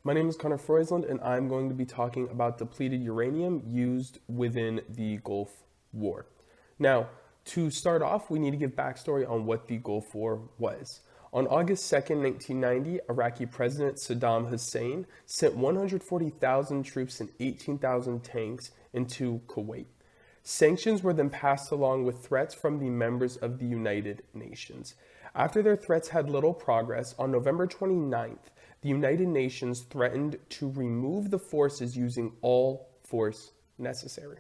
My name is Connor Freusland, and I'm going to be talking about depleted uranium used within the Gulf War. Now, to start off, we need to give backstory on what the Gulf War was. On August 2nd, 1990, Iraqi President Saddam Hussein sent 140,000 troops and 18,000 tanks into Kuwait. Sanctions were then passed along with threats from the members of the United Nations. After their threats had little progress, on November 29th, the United Nations threatened to remove the forces using all force necessary.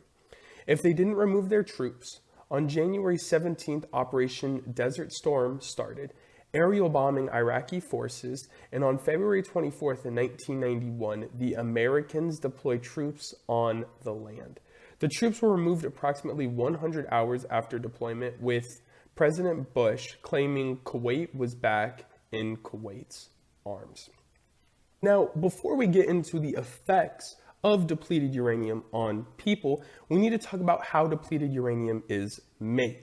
If they didn't remove their troops, on January 17th, Operation Desert Storm started, aerial bombing Iraqi forces, and on February 24th in 1991, the Americans deployed troops on the land. The troops were removed approximately 100 hours after deployment, with President Bush claiming Kuwait was back in Kuwait's arms. Now, before we get into the effects of depleted uranium on people, we need to talk about how depleted uranium is made.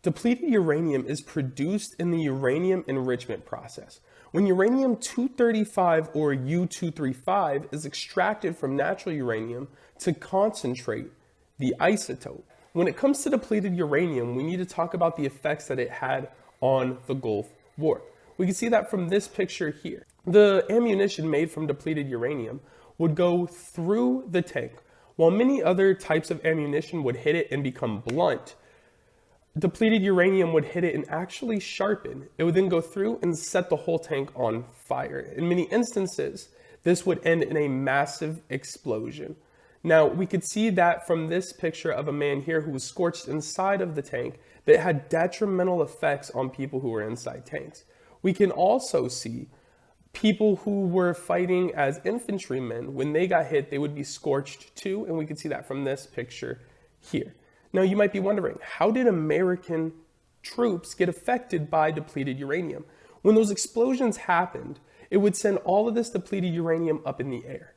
Depleted uranium is produced in the uranium enrichment process. When uranium-235 or U-235 is extracted from natural uranium to concentrate the isotope. When it comes to depleted uranium, we need to talk about the effects that it had on the Gulf War. We can see that from this picture here. The ammunition made from depleted uranium would go through the tank. While many other types of ammunition would hit it and become blunt, depleted uranium would hit it and actually sharpen. It would then go through and set the whole tank on fire. In many instances, this would end in a massive explosion. Now, we could see that from this picture of a man here who was scorched inside of the tank, that had detrimental effects on people who were inside tanks. We can also see people who were fighting as infantrymen, when they got hit, they would be scorched too, and we can see that from this picture here. Now, you might be wondering, how did American troops get affected by depleted uranium? When those explosions happened, it would send all of this depleted uranium up in the air.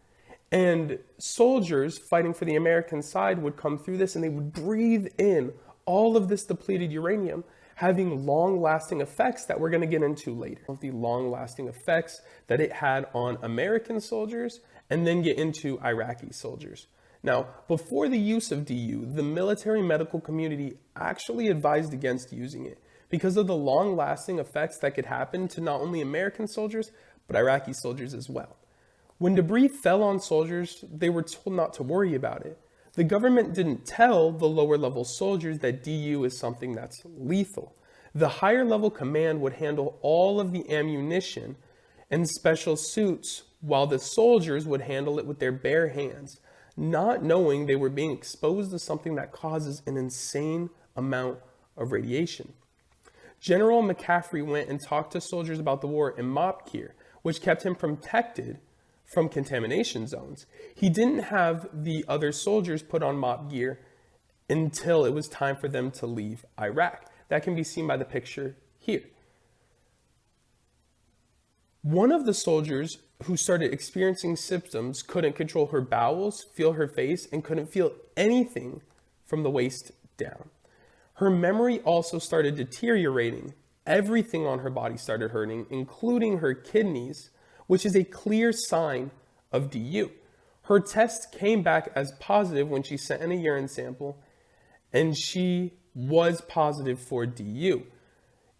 And soldiers fighting for the American side would come through this and they would breathe in all of this depleted uranium, having long-lasting effects that we're going to get into later. Of the long-lasting effects that it had on American soldiers, and then get into Iraqi soldiers. Now, before the use of DU, the military medical community actually advised against using it because of the long-lasting effects that could happen to not only American soldiers, but Iraqi soldiers as well. When debris fell on soldiers, they were told not to worry about it. The government didn't tell the lower level soldiers that DU is something that's lethal. The higher level command would handle all of the ammunition and special suits, while the soldiers would handle it with their bare hands, not knowing they were being exposed to something that causes an insane amount of radiation. General McCaffrey went and talked to soldiers about the war in MOP gear, which kept him protected from contamination zones. He didn't have the other soldiers put on MOP gear until it was time for them to leave Iraq. That can be seen by the picture here. One of the soldiers who started experiencing symptoms couldn't control her bowels, feel her face, and couldn't feel anything from the waist down. Her memory also started deteriorating. Everything on her body started hurting, including her kidneys, which is a clear sign of DU. Her test came back as positive when she sent in a urine sample, and she was positive for DU.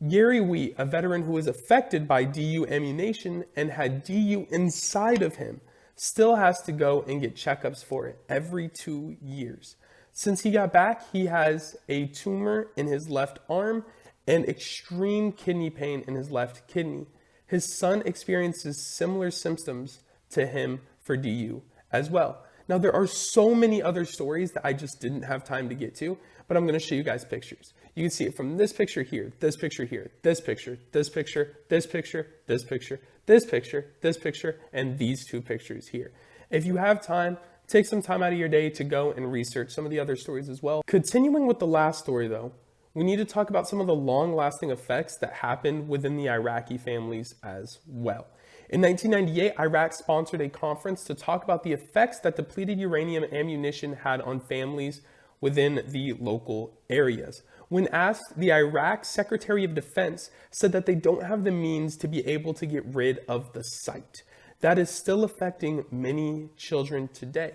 Gary Wheat, a veteran who was affected by DU ammunition and had DU inside of him, still has to go and get checkups for it every 2 years. Since he got back, he has a tumor in his left arm and extreme kidney pain in his left kidney. His son experiences similar symptoms to him for DU as well. Now, there are so many other stories that I just didn't have time to get to, but I'm going to show you guys pictures. You can see it from this picture here, this picture here, this picture, this picture, this picture, this picture, this picture, this picture, and these two pictures here. If you have time, take some time out of your day to go and research some of the other stories as well. Continuing with the last story though, we need to talk about some of the long-lasting effects that happened within the Iraqi families as well. In 1998, Iraq sponsored a conference to talk about the effects that depleted uranium ammunition had on families within the local areas. When asked, the Iraq Secretary of Defense said that they don't have the means to be able to get rid of the site. that is still affecting many children today.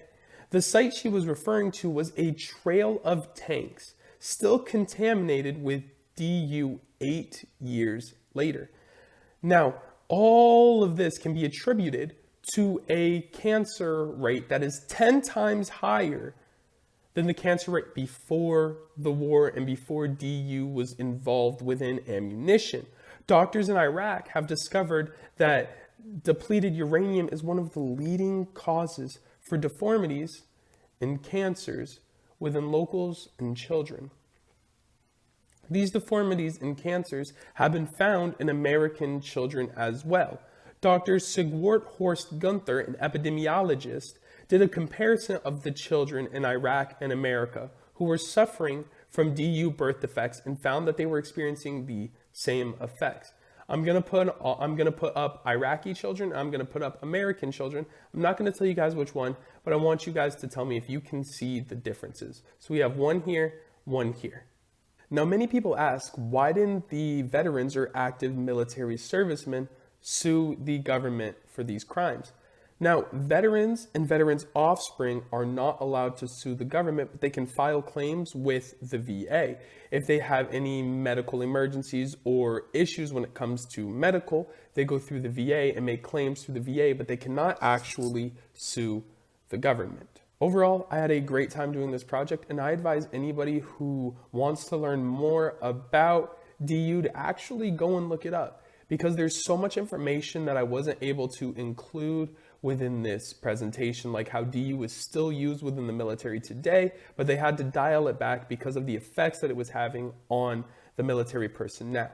The site she was referring to was a trail of tanks, still contaminated with DU 8 years later. Now, all of this can be attributed to a cancer rate that is 10 times higher than the cancer rate before the war and before DU was involved within ammunition. Doctors in Iraq have discovered that depleted uranium is one of the leading causes for deformities and cancers within locals and children. These deformities and cancers have been found in American children as well. Dr. Sigwart Horst Gunther, an epidemiologist, did a comparison of the children in Iraq and America who were suffering from DU birth defects and found that they were experiencing the same effects. I'm going to put up Iraqi children. I'm going to put up American children. I'm not going to tell you guys which one, but I want you guys to tell me if you can see the differences. So we have one here, one here. Now, many people ask, why didn't the veterans or active military servicemen sue the government for these crimes? Now, veterans and veterans' offspring are not allowed to sue the government, but they can file claims with the VA. If they have any medical emergencies or issues when it comes to medical, they go through the VA and make claims through the VA, but they cannot actually sue the government. Overall, I had a great time doing this project, and I advise anybody who wants to learn more about DU to actually go and look it up, because there's so much information that I wasn't able to include within this presentation, like how DU is still used within the military today, but they had to dial it back because of the effects that it was having on the military personnel.